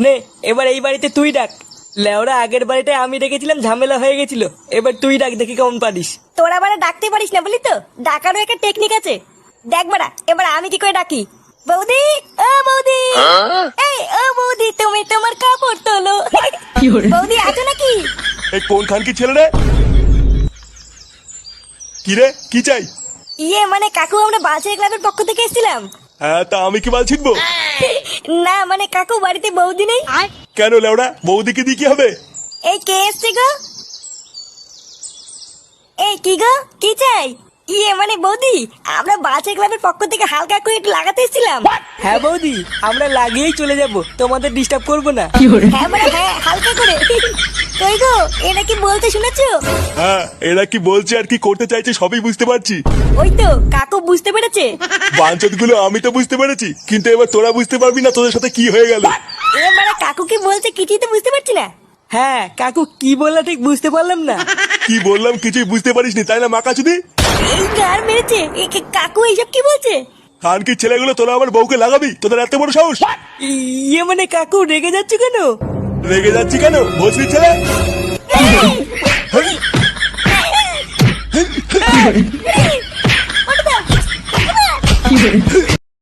নে এবার এই বাড়িতে তুই ডাক। লেওরা আগের বাড়িতে আমি ডেকেছিলাম, ঝামেলা হয়ে গেছিল। এবার তুই ডাক, দেখি কেমন পারিস। তোরা মানে ডাকতে পারিস না বলি তো, ডাকারও একটা টেকনিক আছে। দেখ বাড়া, এবার আমি কি করে ডাকি। বৌদি, ও বৌদি, এই ও বৌদি, তুমি তোমার কাপড় তোলো। বৌদি আছো নাকি? এই কোন খান কি ছেলে রে? কি রে, কি চাই? ইয়ে মানে কাকু, আমরা বালছেড়ে ক্লাবের পক্ষ থেকে এসেছিলাম। হ্যাঁ, তা আমি কি বাল ছিটবো? না মানে কাকু, বাড়িতে বৌদি নেই। কেন লেওড়া, বৌদিকে দিয়ে কি হবে? এই কে এসছে গো? এই কি গো, কি চাই? ইয়ে মানে বৌদি, আমরা বালছেড়ে ক্লাবের পক্ষ থেকে হালকা করে একটু লাগাতে এসেছিলাম। হ্যাঁ বৌদি, আমরা লাগিয়েই চলে যাব, তোমাদের ডিস্টার্ব করবো না। হ্যাঁ মানে হ্যাঁ, হালকা করে। কই গো, এটা কি বলতে শুনেছো? হ্যাঁ, এরা কি বলছে আর কি করতে চাইছে সবই বুঝতে পারছি। ওই তো কাকু বুঝতে পেরেছে। বাঞ্চত গুলো আমি তো বুঝতে পেরেছি, কিন্তু এবার তোরা বুঝতে পারবি না তোদের সাথে কি হয়ে গেল। মানে কাকু কি বলছে কিছুই তো বুঝতে পারছি না। হ্যাঁ কাকু কি বললা ঠিক বুঝতে পারলাম না। কি বললাম কিছুই বুঝতে পারিসনি তাই না মাকাচুদি? এই গার মেরেছে, কাকু এইসব কি বলছে? খান কি ছেলেগুলো তোরা আমার বউকে লাগাবি? তোদের এত বড় সাহস? ইয়ে মানে কাকু রেগে যাচ্ছ কেন? রেগে যাচ্ছি কেন, ভোজনি ছেলে?